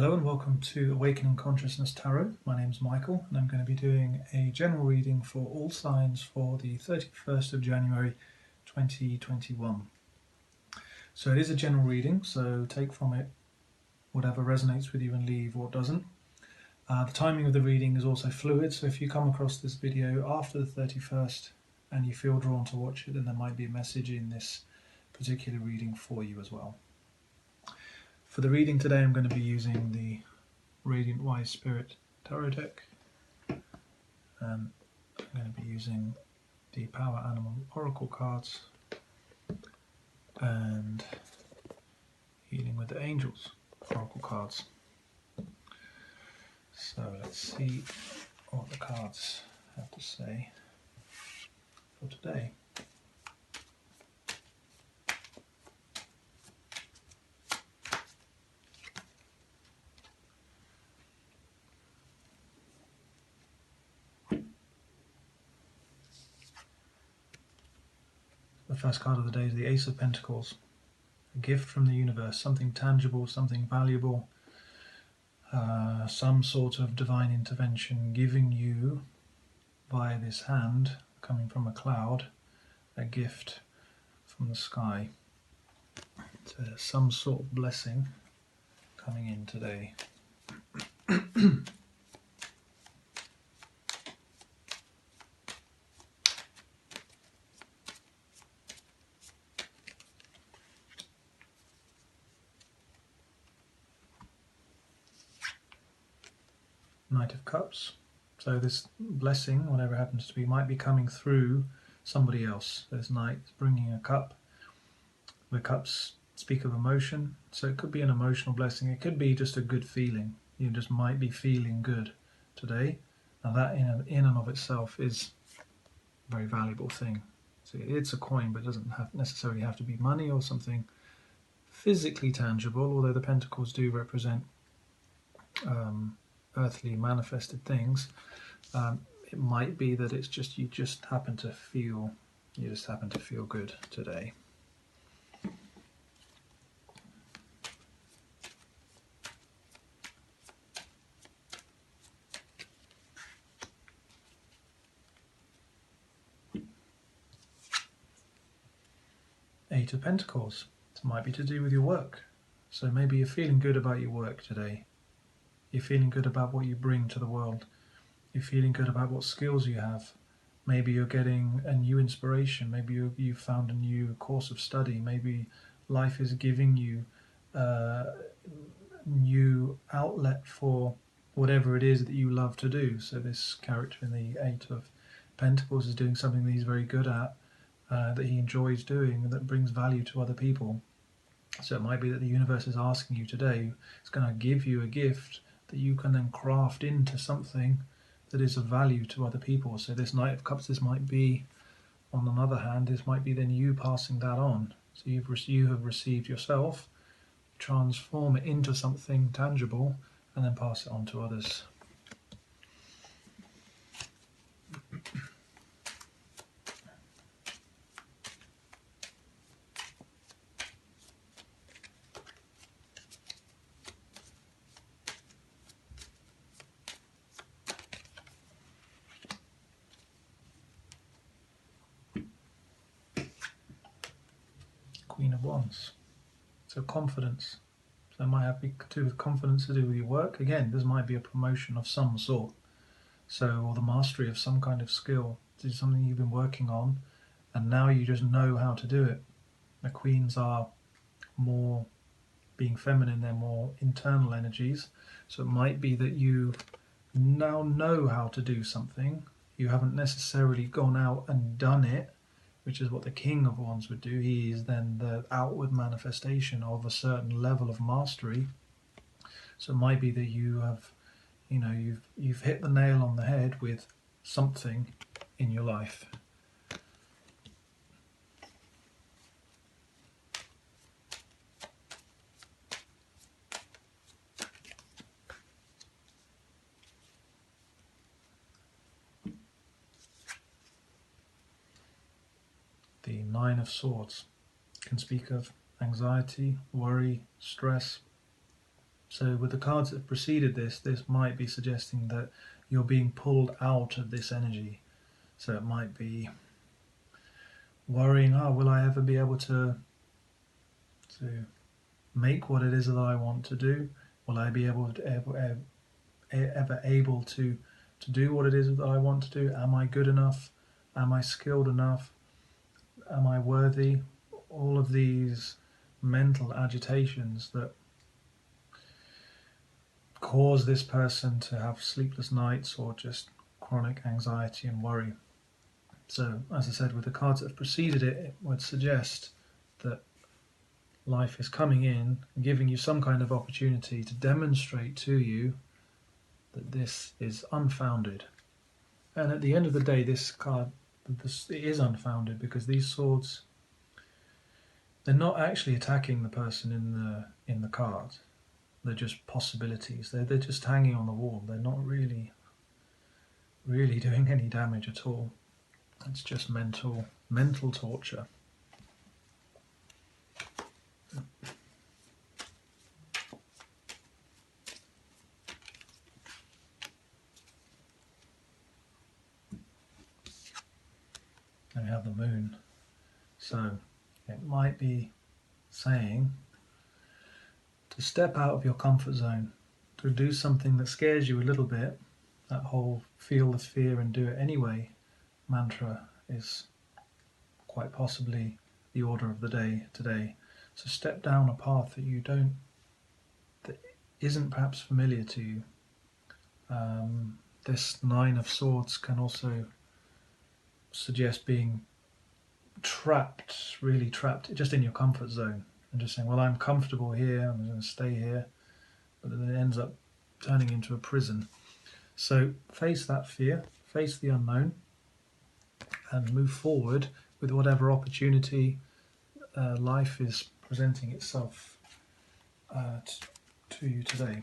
Hello and welcome to Awakening Consciousness Tarot. My name is Michael and I'm going to be doing a general reading for all signs for the 31st of January 2021. So it is a general reading, so take from it whatever resonates with you and leave what doesn't. The timing of the reading is also fluid, so if you come across this video after the 31st and you feel drawn to watch it, then there might be a message in this particular reading for you as well. For the reading today, I'm going to be using the Radiant Wise Spirit Tarot deck, and I'm going to be using the Power Animal Oracle cards and Healing with the Angels Oracle cards. So let's see what the cards have to say for today. The first card of the day is the Ace of Pentacles, a gift from the universe, something tangible, something valuable, some sort of divine intervention giving you, via this hand, coming from a cloud, a gift from the sky. So some sort of blessing coming in today. Knight of Cups. So this blessing, whatever it happens to be, might be coming through somebody else. This knight bringing a cup. The cups speak of emotion, so it could be an emotional blessing. It could be just a good feeling. You just might be feeling good today. Now that in and of itself is a very valuable thing. So it's a coin, but it doesn't necessarily have to be money or something physically tangible, although the pentacles do represent earthly manifested things. It might be that it's just you just happen to feel good today. Eight of Pentacles. It might be to do with your work. So maybe you're feeling good about your work today. You're feeling good about what you bring to the world. You're feeling good about what skills you have. Maybe you're getting a new inspiration. Maybe you've found a new course of study. Maybe life is giving you a new outlet for whatever it is that you love to do. So this character in the Eight of Pentacles is doing something that he's very good at, that he enjoys doing, and that brings value to other people. So it might be that the universe is asking you today, it's going to give you a gift that you can then craft into something that is of value to other people. So this Knight of Cups, this might be, on the other hand, this might be then you passing that on. So you have received yourself, transform it into something tangible, and then pass it on to others. Queen of Wands. So confidence. So it might have to do with confidence to do with your work. Again, this might be a promotion of some sort. So, or the mastery of some kind of skill. This is something you've been working on, and now you just know how to do it. The queens are more being feminine, they're more internal energies. So it might be that you now know how to do something. You haven't necessarily gone out and done it, which is what the King of Wands would do. He is then the outward manifestation of a certain level of mastery. So it might be that you have, you've hit the nail on the head with something in your life. The Nine of Swords can speak of anxiety, worry, stress, So with the cards that have preceded this, this might be suggesting that you're being pulled out of this energy. So it might be worrying, oh, will I ever be able to make what it is that I want to do? Will I be able to ever able to do what it is that I want to do? Am I good enough? Am I skilled enough? Am I worthy? All of these mental agitations that cause this person to have sleepless nights or just chronic anxiety and worry. So, as I said, with the cards that have preceded it, it would suggest that life is coming in and giving you some kind of opportunity to demonstrate to you that this is unfounded. And at the end of the day, this card, it is unfounded, because these swords, they're not actually attacking the person in the card. They're just possibilities. They're just hanging on the wall. They're not really doing any damage at all. It's just mental torture. And we have the moon. So it might be saying to step out of your comfort zone, to do something that scares you a little bit. That whole feel the fear and do it anyway mantra is quite possibly the order of the day today. So step down a path that isn't perhaps familiar to you. This Nine of Swords can also suggest being really trapped, just in your comfort zone, and just saying, well, I'm comfortable here, I'm going to stay here, but then it ends up turning into a prison. So face that fear, face the unknown, and move forward with whatever opportunity life is presenting itself to you today.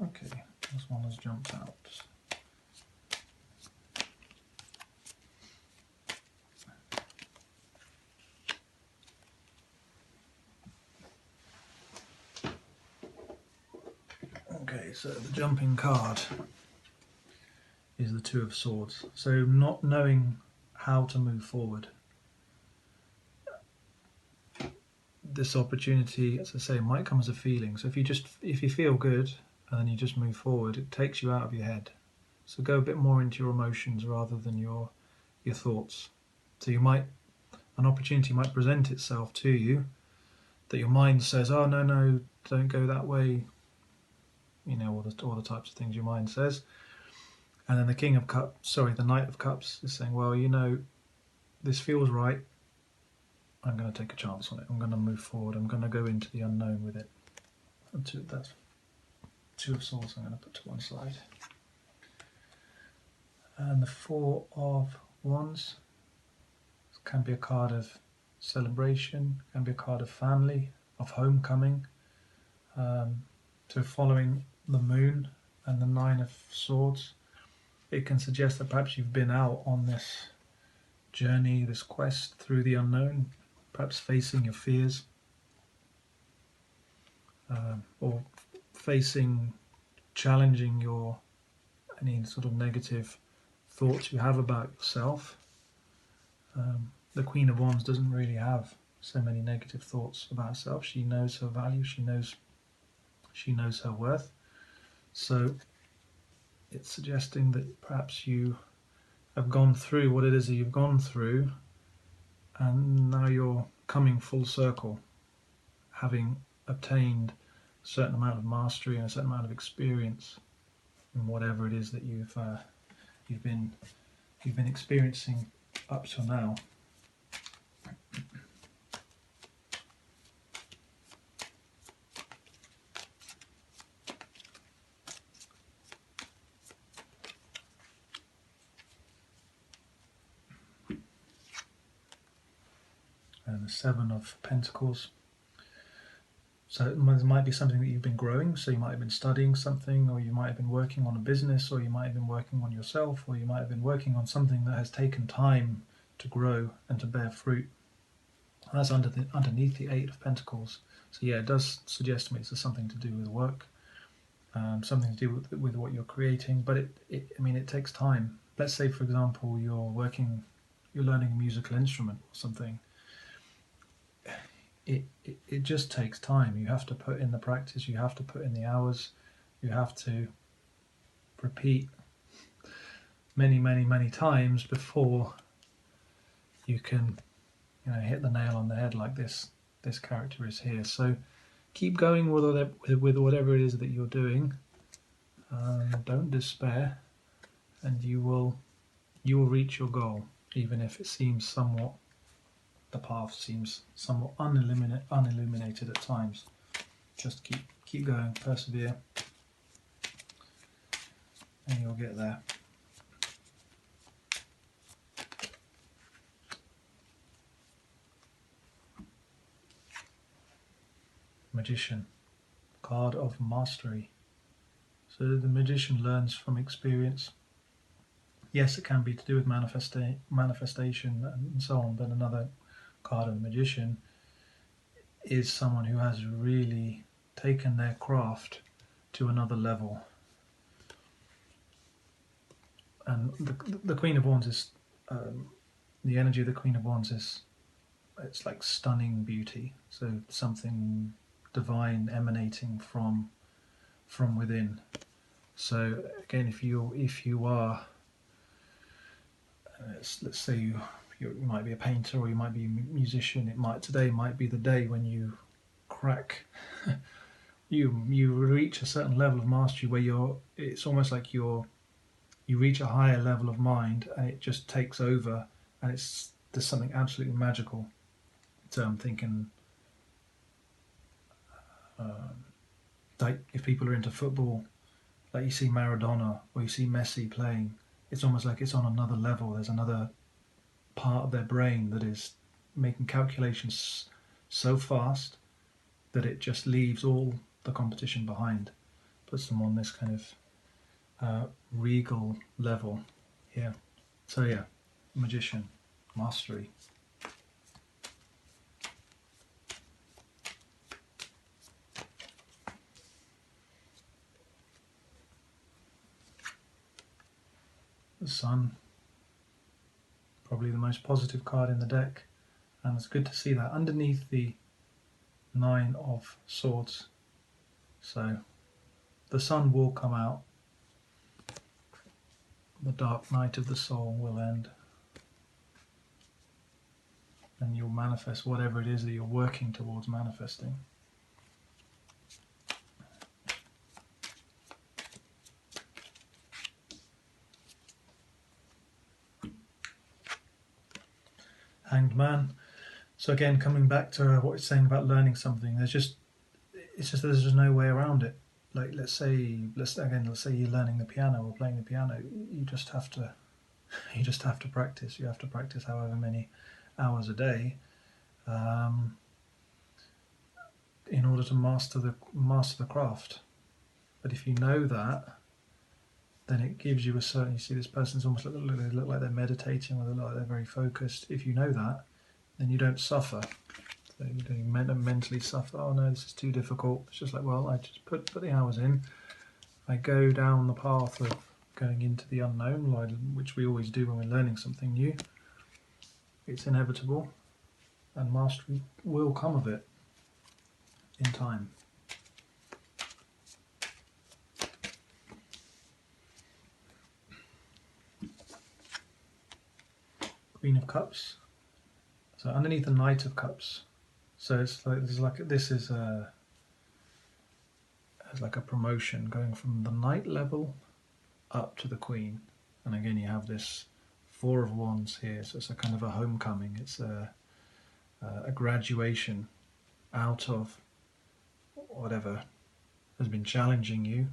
Okay, this one has jumped out. Okay, so the jumping card is the Two of Swords. So not knowing how to move forward. This opportunity, as I say, might come as a feeling. So if you feel good and then you just move forward, it takes you out of your head. So go a bit more into your emotions rather than your thoughts. So an opportunity might present itself to you that your mind says, oh, no, don't go that way. You know, all the types of things your mind says. And then the Knight of Cups is saying, well, you know, this feels right. I'm going to take a chance on it. I'm going to move forward. I'm going to go into the unknown with it. That's Two of Swords I'm going to put to one side. And the Four of Wands can be a card of celebration, can be a card of family, of homecoming, to following the moon and the Nine of Swords. It can suggest that perhaps you've been out on this journey, this quest through the unknown, perhaps facing your fears, or challenging any sort of negative thoughts you have about yourself. The Queen of Wands doesn't really have so many negative thoughts about herself. She knows her value, she knows her worth. So it's suggesting that perhaps you have gone through what it is that you've gone through, and now you're coming full circle, having obtained a certain amount of mastery and a certain amount of experience in whatever it is that you've been experiencing up till now. And the Seven of Pentacles. So there might be something that you've been growing, so you might have been studying something, or you might have been working on a business, or you might have been working on yourself, or you might have been working on something that has taken time to grow and to bear fruit. And that's underneath the Eight of Pentacles. So yeah, it does suggest to me it's something to do with work, something to do with what you're creating. But I mean, it takes time. Let's say, for example, you're learning a musical instrument or something. It just takes time. You have to put in the practice. You have to put in the hours. You have to repeat many times before you can, hit the nail on the head like this character is here. So keep going with whatever it is that you're doing. Don't despair, and you will reach your goal, even if the path seems somewhat unilluminated at times. Just keep going, persevere, and you'll get there. Magician, card of mastery. So the magician learns from experience. Yes, it can be to do with manifestation and so on, but another card of the magician is someone who has really taken their craft to another level. And the Queen of Wands is, the energy of the Queen of Wands is, it's like stunning beauty. So something divine emanating from within. So again, if you are, let's say you might be a painter or you might be a musician, today might be the day when you crack. you reach a certain level of mastery where it's almost like you reach a higher level of mind and it just takes over, and there's something absolutely magical. So I'm thinking, like if people are into football, like you see Maradona or you see Messi playing, it's almost like it's on another level. There's another part of their brain that is making calculations so fast that it just leaves all the competition behind, puts them on this kind of regal level here. So yeah, magician, mastery. The Sun, probably the most positive card in the deck, and it's good to see that underneath the Nine of Swords. So the Sun will come out, the dark night of the soul will end, and you'll manifest whatever it is that you're working towards manifesting. Hanged Man. So again, coming back to what it's saying about learning something, there's just no way around it. Like let's say you're learning the piano or playing the piano, you just have to practice. You have to practice however many hours a day, in order to master the craft. But if you know that, then it gives you a certain. You see, this person's almost they look like they're meditating, or they look like they're very focused. If you know that, then you don't suffer. So you don't mentally suffer. Oh no, this is too difficult. It's just like, well, I just put the hours in. I go down the path of going into the unknown, which we always do when we're learning something new. It's inevitable, and mastery will come of it in time. Queen of Cups. So underneath the Knight of Cups. So it's like a promotion going from the Knight level up to the Queen. And again, you have this Four of Wands here. So it's a kind of a homecoming. It's a graduation out of whatever has been challenging you,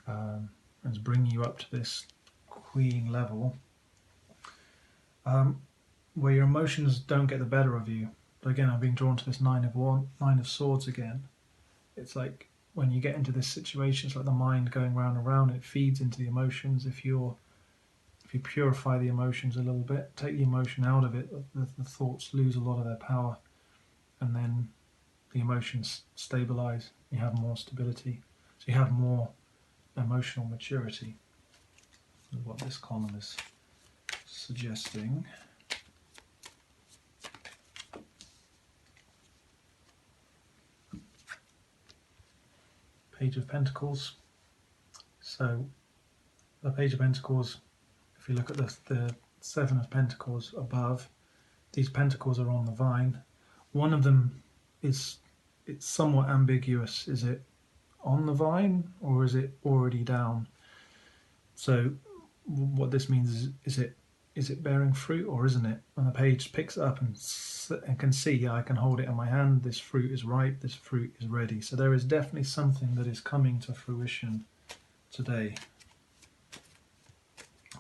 and it's bringing you up to this Queen level. Where your emotions don't get the better of you. But again, I'm being drawn to this Nine of Swords again. It's like when you get into this situation, it's like the mind going round and round, it feeds into the emotions. If you're if you purify the emotions a little bit, take the emotion out of it, the thoughts lose a lot of their power, and then the emotions stabilize. You have more stability, so you have more emotional maturity. Is what this column is suggesting. Page of Pentacles. So the Page of Pentacles, if you look at the Seven of Pentacles above, these pentacles are on the vine. One of them it's somewhat ambiguous. Is it on the vine or is it already down? So what this means is it bearing fruit or isn't it? And the page picks it up and can see, yeah, I can hold it in my hand. This fruit is ripe. This fruit is ready. So there is definitely something that is coming to fruition today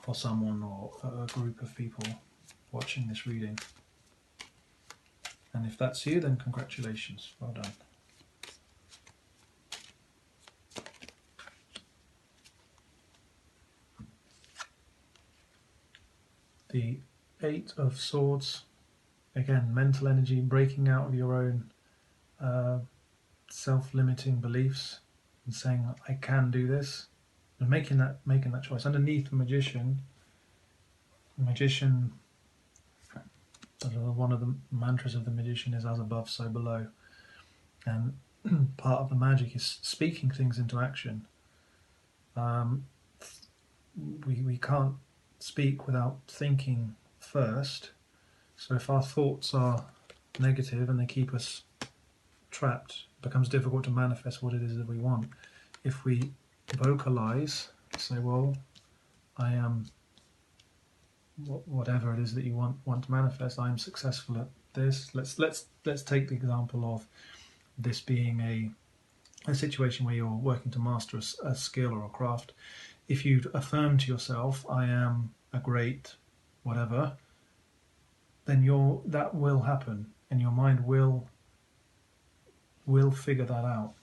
for someone or a group of people watching this reading. And if that's you, then congratulations. Well done. The Eight of Swords, again, mental energy, breaking out of your own self-limiting beliefs and saying, I can do this, and making that choice. Underneath the magician, one of the mantras of the magician is as above, so below. And part of the magic is speaking things into action. We can't speak without thinking first. So if our thoughts are negative and they keep us trapped, it becomes difficult to manifest what it is that we want. If we vocalize, say, well, I am whatever it is that you want to manifest. I am successful at this. Let's take the example of this being a situation where you're working to master a skill or a craft. If you affirm to yourself, I am a great whatever, then that will happen, and your mind will figure that out.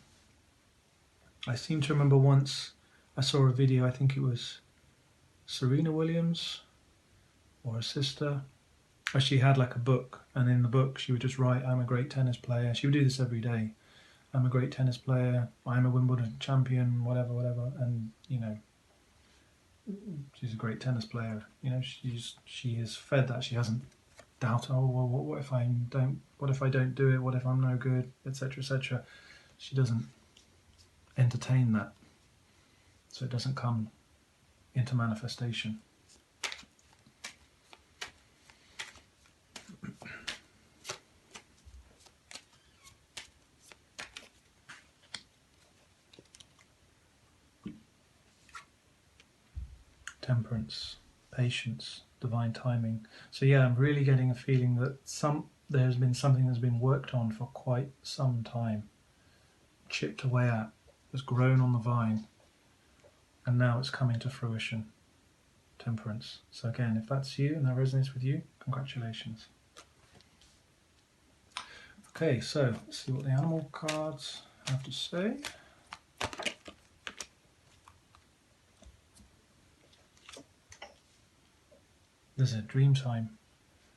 I seem to remember once I saw a video, I think it was Serena Williams or her sister, where she had like a book, and in the book she would just write, I'm a great tennis player. She would do this every day. I'm a great tennis player, I'm a Wimbledon champion, whatever, and she's a great tennis player. She is fed that. She hasn't doubted, oh well, what if I don't do it, what if I'm no good, etc., etc. She doesn't entertain that, so it doesn't come into manifestation. Temperance, patience, divine timing. So yeah, I'm really getting a feeling that there's been something that's been worked on for quite some time, chipped away at, has grown on the vine, and now it's coming to fruition. Temperance. So again, if that's you and that resonates with you, congratulations. Okay, so let's see what the animal cards have to say. There's a dream time.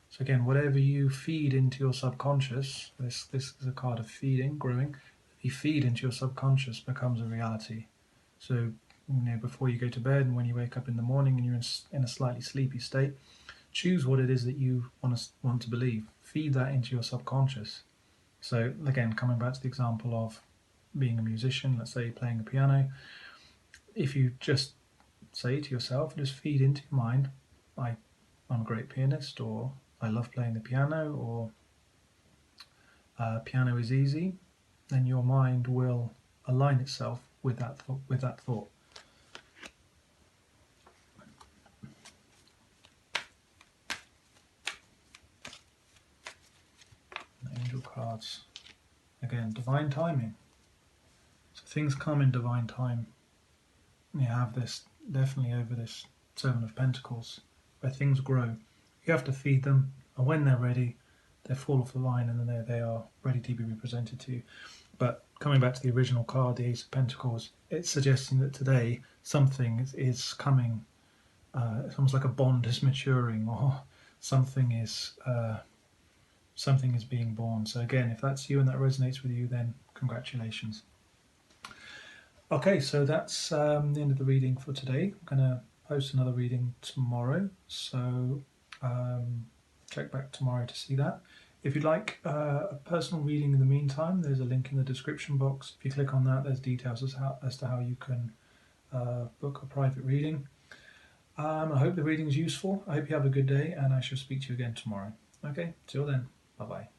So again, whatever you feed into your subconscious, this is a card of feeding, growing. You feed into your subconscious becomes a reality. So before you go to bed and when you wake up in the morning and you're in a slightly sleepy state, choose what it is that you want to believe. Feed that into your subconscious. So again, coming back to the example of being a musician, let's say playing the piano, if you just say to yourself, just feed into your mind, I'm a great pianist, or I love playing the piano, or piano is easy, then your mind will align itself with that thought. Angel cards. Again, divine timing. So things come in divine time. You have this definitely over this Seven of Pentacles, where things grow. You have to feed them, and when they're ready, they fall off the line, and then they are ready to be represented to you. But coming back to the original card, the Ace of Pentacles, it's suggesting that today something is coming it's almost like a bond is maturing, or something is being born. So again, if that's you and that resonates with you, then congratulations. Okay, so that's the end of the reading for today. I'm going to post another reading tomorrow, so check back tomorrow to see that. If you'd like a personal reading in the meantime, there's a link in the description box. If you click on that, there's details as to how you can book a private reading. I hope the reading is useful. I hope you have a good day, and I shall speak to you again tomorrow. Okay, till then, bye-bye.